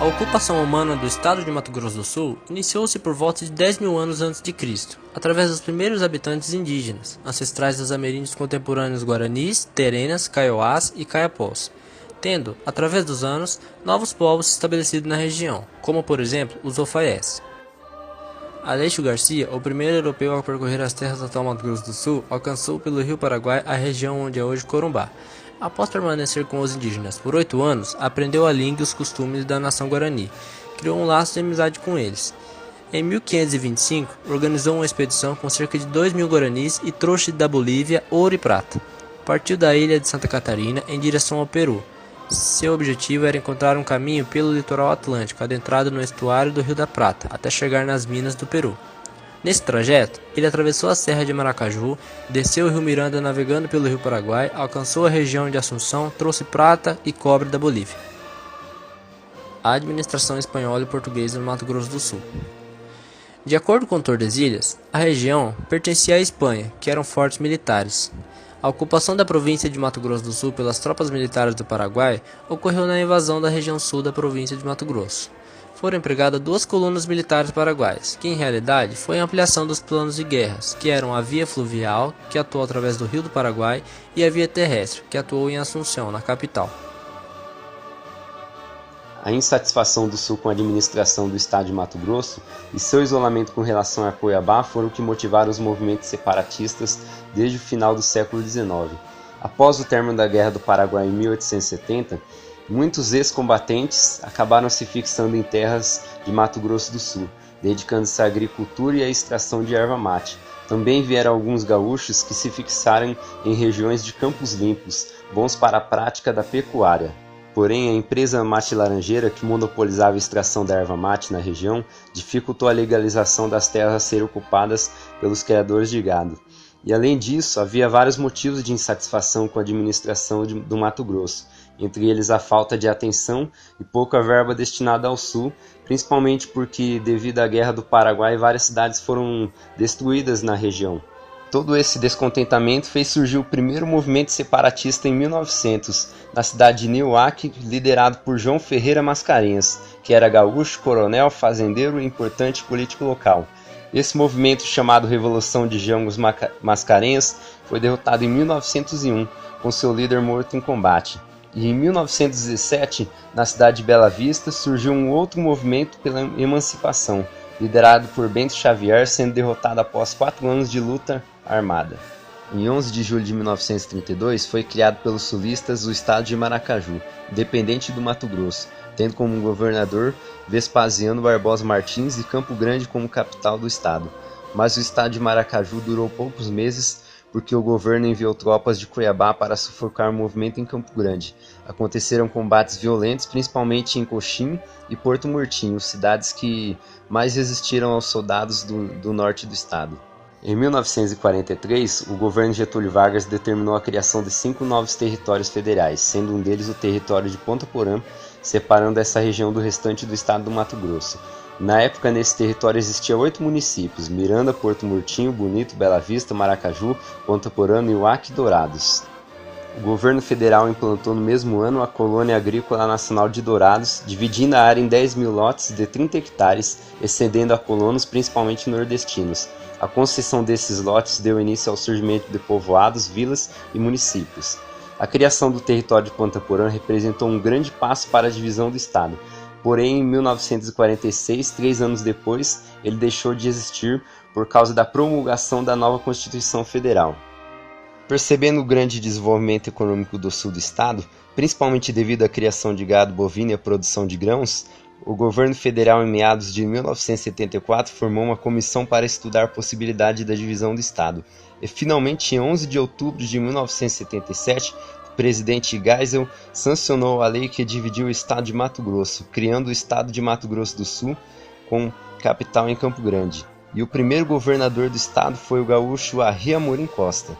A ocupação humana do estado de Mato Grosso do Sul iniciou-se por volta de 10 mil anos antes de Cristo, através dos primeiros habitantes indígenas, ancestrais dos ameríndios contemporâneos guaranis, terenas, kaiowás e kayapós, tendo, através dos anos, novos povos se estabelecido na região, como por exemplo os Ofaiés. Aleixo Garcia, o primeiro europeu a percorrer as terras do atual Mato Grosso do Sul, alcançou pelo rio Paraguai a região onde é hoje Corumbá. Após permanecer com os indígenas por 8 anos, aprendeu a língua e os costumes da nação Guarani, criou um laço de amizade com eles. Em 1525, organizou uma expedição com cerca de 2.000 guaranis e trouxe da Bolívia ouro e prata. Partiu da ilha de Santa Catarina em direção ao Peru. Seu objetivo era encontrar um caminho pelo litoral atlântico, adentrado no estuário do Rio da Prata, até chegar nas minas do Peru. Nesse trajeto, ele atravessou a Serra de Maracaju, desceu o rio Miranda navegando pelo rio Paraguai, alcançou a região de Assunção, trouxe prata e cobre da Bolívia. A administração espanhola e portuguesa no Mato Grosso do Sul. De acordo com Tordesilhas, a região pertencia à Espanha, que eram fortes militares. A ocupação da província de Mato Grosso do Sul pelas tropas militares do Paraguai ocorreu na invasão da região sul da província de Mato Grosso. Foram empregadas 2 colunas militares paraguaias, que em realidade foi a ampliação dos planos de guerras, que eram a via fluvial, que atuou através do rio do Paraguai, e a via terrestre, que atuou em Assunção, na capital. A insatisfação do Sul com a administração do estado de Mato Grosso e seu isolamento com relação a Cuiabá foram o que motivaram os movimentos separatistas desde o final do século XIX. Após o término da Guerra do Paraguai em 1870, muitos ex-combatentes acabaram se fixando em terras de Mato Grosso do Sul, dedicando-se à agricultura e à extração de erva mate. Também vieram alguns gaúchos que se fixaram em regiões de campos limpos, bons para a prática da pecuária. Porém, a empresa Mate Laranjeira, que monopolizava a extração da erva mate na região, dificultou a legalização das terras a serem ocupadas pelos criadores de gado. E além disso, havia vários motivos de insatisfação com a administração do Mato Grosso, entre eles a falta de atenção e pouca verba destinada ao Sul, principalmente porque, devido à Guerra do Paraguai, várias cidades foram destruídas na região. Todo esse descontentamento fez surgir o primeiro movimento separatista em 1900, na cidade de Nioaque, liderado por João Ferreira Mascarenhas, que era gaúcho, coronel, fazendeiro e importante político local. Esse movimento, chamado Revolução de Jangos Mascarenhas, foi derrotado em 1901, com seu líder morto em combate. E em 1917, na cidade de Bela Vista, surgiu um outro movimento pela emancipação, liderado por Bento Xavier, sendo derrotado após 4 anos de luta armada. Em 11 de julho de 1932, foi criado pelos sulistas o estado de Maracaju, independente do Mato Grosso, tendo como governador Vespasiano Barbosa Martins e Campo Grande como capital do estado. Mas o estado de Maracaju durou poucos meses porque o governo enviou tropas de Cuiabá para sufocar o movimento em Campo Grande. Aconteceram combates violentos, principalmente em Coxim e Porto Murtinho, cidades que mais resistiram aos soldados do norte do estado. Em 1943, o governo Getúlio Vargas determinou a criação de 5 novos territórios federais, sendo um deles o território de Ponta Porã, separando essa região do restante do estado do Mato Grosso. Na época, nesse território existiam 8 municípios: Miranda, Porto Murtinho, Bonito, Bela Vista, Maracaju, Ponta Porã, Nioaque e Dourados. O governo federal implantou no mesmo ano a Colônia Agrícola Nacional de Dourados, dividindo a área em 10.000 lotes de 30 hectares, excedendo a colonos, principalmente nordestinos. A concessão desses lotes deu início ao surgimento de povoados, vilas e municípios. A criação do território de Ponta Porã representou um grande passo para a divisão do estado. Porém, em 1946, 3 anos depois, ele deixou de existir por causa da promulgação da nova Constituição Federal. Percebendo o grande desenvolvimento econômico do sul do estado, principalmente devido à criação de gado bovino e à produção de grãos, o governo federal, em meados de 1974, formou uma comissão para estudar a possibilidade da divisão do estado. E finalmente, em 11 de outubro de 1977, o presidente Geisel sancionou a lei que dividiu o estado de Mato Grosso, criando o estado de Mato Grosso do Sul, com capital em Campo Grande. E o primeiro governador do estado foi o gaúcho Arri Amorim Costa.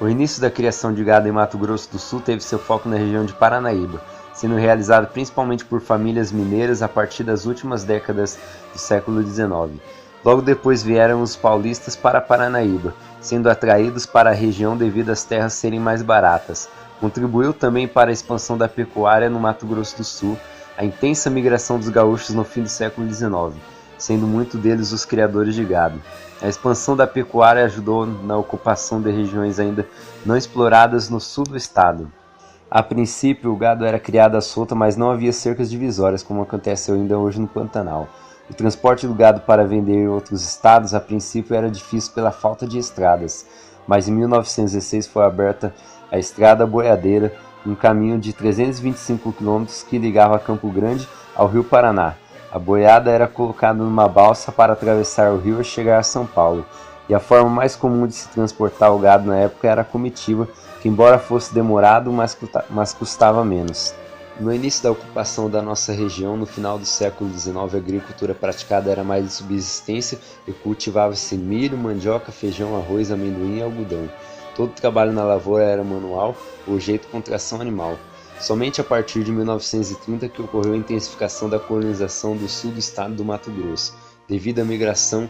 O início da criação de gado em Mato Grosso do Sul teve seu foco na região de Paranaíba, sendo realizado principalmente por famílias mineiras a partir das últimas décadas do século XIX. Logo depois vieram os paulistas para Paranaíba, sendo atraídos para a região devido às terras serem mais baratas. Contribuiu também para a expansão da pecuária no Mato Grosso do Sul, a intensa migração dos gaúchos no fim do século XIX, sendo muitos deles os criadores de gado. A expansão da pecuária ajudou na ocupação de regiões ainda não exploradas no sul do estado. A princípio, o gado era criado à solta, mas não havia cercas divisórias, como acontece ainda hoje no Pantanal. O transporte do gado para vender em outros estados, a princípio, era difícil pela falta de estradas, mas em 1916 foi aberta a Estrada Boiadeira, um caminho de 325 km que ligava Campo Grande ao Rio Paraná. A boiada era colocada numa balsa para atravessar o rio e chegar a São Paulo, e a forma mais comum de se transportar o gado na época era a comitiva, que embora fosse demorado, mas custava menos. No início da ocupação da nossa região, no final do século XIX, a agricultura praticada era mais de subsistência e cultivava-se milho, mandioca, feijão, arroz, amendoim e algodão. Todo o trabalho na lavoura era manual ou jeito com tração animal. Somente a partir de 1930 que ocorreu a intensificação da colonização do sul do estado do Mato Grosso, devido à migração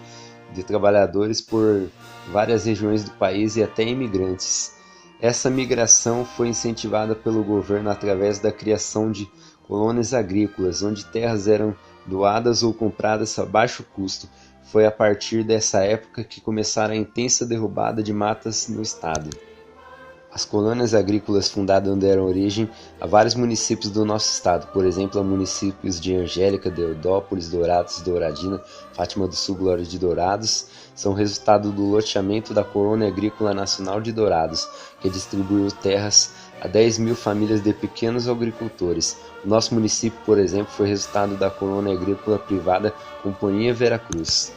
de trabalhadores por várias regiões do país e até imigrantes. Essa migração foi incentivada pelo governo através da criação de colônias agrícolas, onde terras eram doadas ou compradas a baixo custo. Foi a partir dessa época que começaram a intensa derrubada de matas no estado. As colônias agrícolas fundadas deram origem a vários municípios do nosso estado, por exemplo, a municípios de Angélica, Deodópolis, Dourados, Douradina, Fátima do Sul, Glória de Dourados, são resultado do loteamento da Colônia Agrícola Nacional de Dourados, que distribuiu terras a 10 mil famílias de pequenos agricultores. O nosso município, por exemplo, foi resultado da Colônia Agrícola Privada Companhia Veracruz.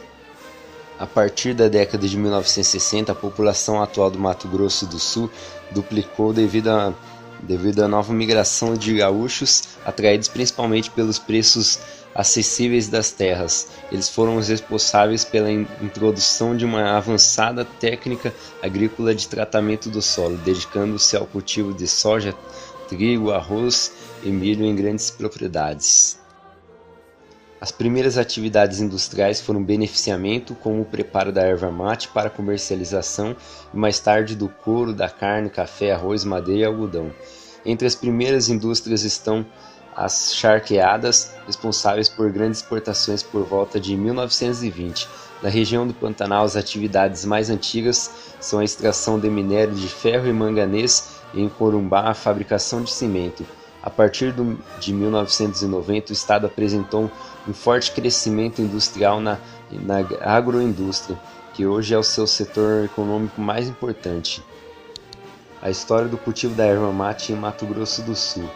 A partir da década de 1960, a população atual do Mato Grosso do Sul duplicou devido à nova migração de gaúchos, atraídos principalmente pelos preços acessíveis das terras. Eles foram os responsáveis pela introdução de uma avançada técnica agrícola de tratamento do solo, dedicando-se ao cultivo de soja, trigo, arroz e milho em grandes propriedades. As primeiras atividades industriais foram o beneficiamento, como o preparo da erva mate para comercialização e mais tarde do couro, da carne, café, arroz, madeira e algodão. Entre as primeiras indústrias estão as charqueadas, responsáveis por grandes exportações por volta de 1920. Na região do Pantanal, as atividades mais antigas são a extração de minério de ferro e manganês e em Corumbá a fabricação de cimento. A partir de 1990, o estado apresentou um forte crescimento industrial na agroindústria, que hoje é o seu setor econômico mais importante. A história do cultivo da erva mate em Mato Grosso do Sul.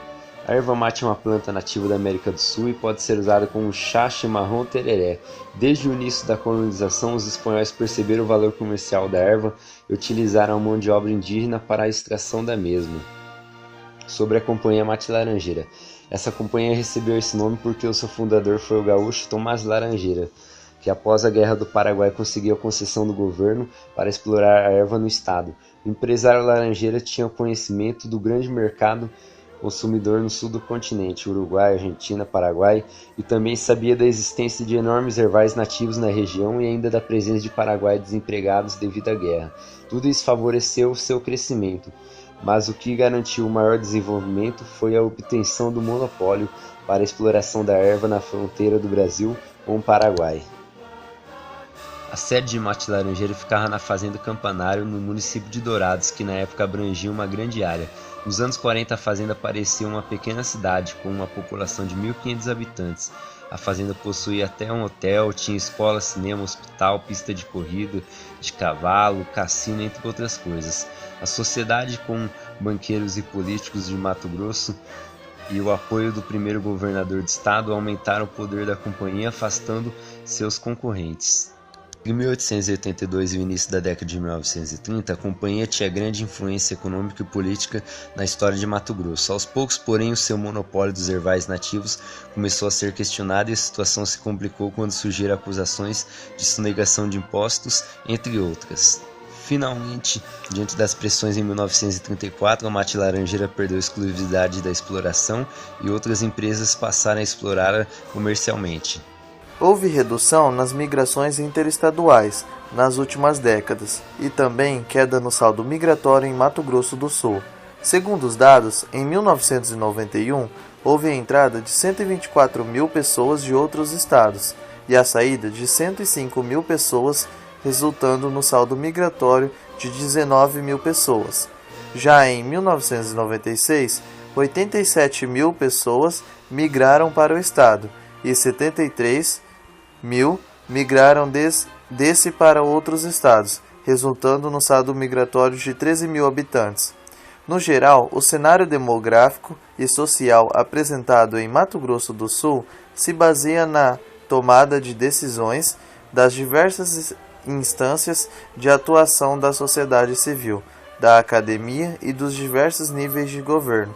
A erva mate é uma planta nativa da América do Sul e pode ser usada como chá, chimarrão ou tereré. Desde o início da colonização, os espanhóis perceberam o valor comercial da erva e utilizaram a mão de obra indígena para a extração da mesma. Sobre a Companhia Mate Laranjeira. Essa companhia recebeu esse nome porque o seu fundador foi o gaúcho Tomás Laranjeira, que após a Guerra do Paraguai conseguiu a concessão do governo para explorar a erva no estado. O empresário Laranjeira tinha conhecimento do grande mercado consumidor no sul do continente, Uruguai, Argentina, Paraguai, e também sabia da existência de enormes ervais nativos na região e ainda da presença de paraguaios desempregados devido à guerra. Tudo isso favoreceu o seu crescimento. Mas o que garantiu o maior desenvolvimento foi a obtenção do monopólio para a exploração da erva na fronteira do Brasil com o Paraguai. A sede de Mate Laranjeira ficava na Fazenda Campanário, no município de Dourados, que na época abrangia uma grande área. Nos anos 40, a fazenda parecia uma pequena cidade, com uma população de 1.500 habitantes. A fazenda possuía até um hotel, tinha escola, cinema, hospital, pista de corrida, de cavalo, cassino, entre outras coisas. A sociedade, com banqueiros e políticos de Mato Grosso e o apoio do primeiro governador do estado, aumentaram o poder da companhia, afastando seus concorrentes. Em 1882 e o início da década de 1930, a companhia tinha grande influência econômica e política na história de Mato Grosso. Aos poucos, porém, o seu monopólio dos ervais nativos começou a ser questionado e a situação se complicou quando surgiram acusações de sonegação de impostos, entre outras. Finalmente, diante das pressões em 1934, a Mate Laranjeira perdeu a exclusividade da exploração e outras empresas passaram a explorá-la comercialmente. Houve redução nas migrações interestaduais nas últimas décadas e também queda no saldo migratório em Mato Grosso do Sul. Segundo os dados, em 1991, houve a entrada de 124 mil pessoas de outros estados e a saída de 105 mil pessoas, resultando no saldo migratório de 19 mil pessoas. Já em 1996, 87 mil pessoas migraram para o estado e 73 mil migraram desse para outros estados, resultando no saldo migratório de 13 mil habitantes. No geral, o cenário demográfico e social apresentado em Mato Grosso do Sul se baseia na tomada de decisões das diversas instâncias de atuação da sociedade civil, da academia e dos diversos níveis de governo,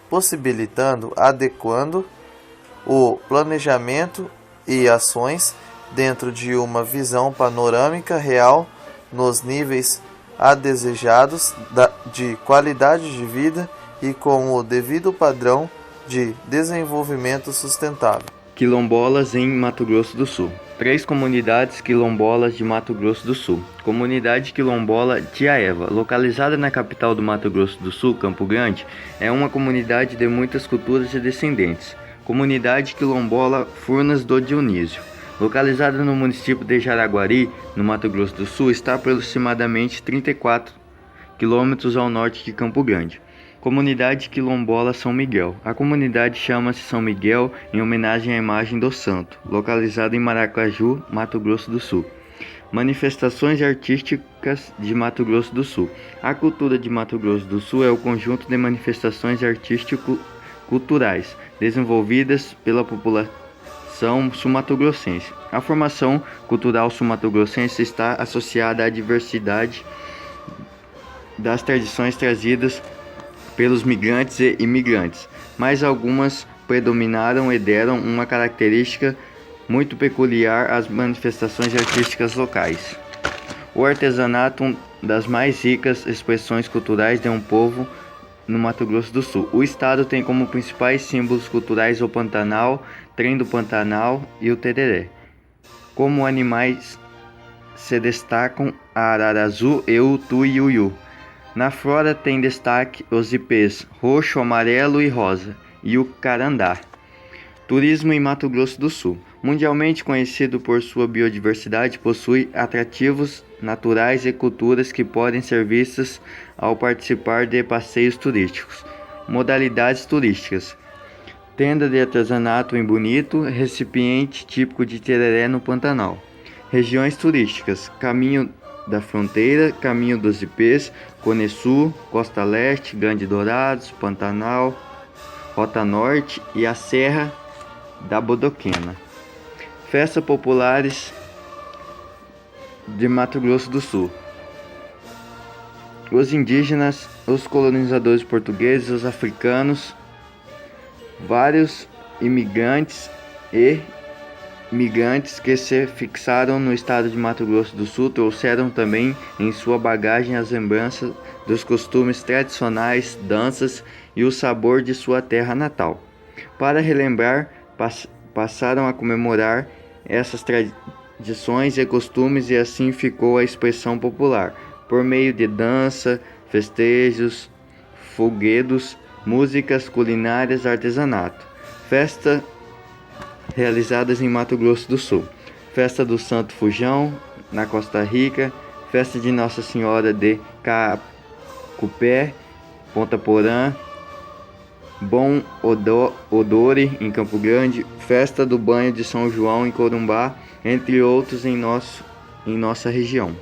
possibilitando, adequando o planejamento e ações dentro de uma visão panorâmica real nos níveis desejados de qualidade de vida e com o devido padrão de desenvolvimento sustentável. Quilombolas em Mato Grosso do Sul. 3 comunidades quilombolas de Mato Grosso do Sul. Comunidade quilombola Tia Eva, localizada na capital do Mato Grosso do Sul, Campo Grande, é uma comunidade de muitas culturas e descendentes. Comunidade quilombola Furnas do Dionísio, localizada no município de Jaraguari, no Mato Grosso do Sul, está aproximadamente 34 quilômetros ao norte de Campo Grande. Comunidade quilombola São Miguel. A comunidade chama-se São Miguel em homenagem à imagem do santo, localizada em Maracaju, Mato Grosso do Sul. Manifestações artísticas de Mato Grosso do Sul. A cultura de Mato Grosso do Sul é o conjunto de manifestações artístico-culturais desenvolvidas pela população sul-mato-grossense. A formação cultural sul-mato-grossense está associada à diversidade das tradições trazidas pelos migrantes e imigrantes, mas algumas predominaram e deram uma característica muito peculiar às manifestações artísticas locais. O artesanato, uma das mais ricas expressões culturais de um povo no Mato Grosso do Sul. O estado tem como principais símbolos culturais o Pantanal, Trem do Pantanal e o Tereré. Como animais se destacam a arara azul e o tuiuiu. Na flora tem destaque os ipês roxo, amarelo e rosa e o carandá. Turismo em Mato Grosso do Sul. Mundialmente conhecido por sua biodiversidade, possui atrativos naturais e culturas que podem ser vistas ao participar de passeios turísticos. Modalidades turísticas: tenda de artesanato em Bonito, recipiente típico de tereré no Pantanal. Regiões turísticas: Caminho da Fronteira, Caminho dos Ipês, Cone Sul, Costa Leste, Grande Dourados, Pantanal, Rota Norte e a Serra da Bodoquena. Festas populares de Mato Grosso do Sul. Os indígenas, os colonizadores portugueses, os africanos, vários imigrantes e migrantes que se fixaram no estado de Mato Grosso do Sul trouxeram também em sua bagagem as lembranças dos costumes tradicionais, danças e o sabor de sua terra natal. Para relembrar, passaram a comemorar essas tradições e costumes e assim ficou a expressão popular, por meio de dança, festejos, folguedos, músicas, culinárias, artesanato. Festa realizadas em Mato Grosso do Sul. Festa do Santo Fujão, na Costa Rica. Festa de Nossa Senhora de Cacupé, Ponta Porã. Bom Odore, em Campo Grande. Festa do Banho de São João, em Corumbá, entre outros em nossa região.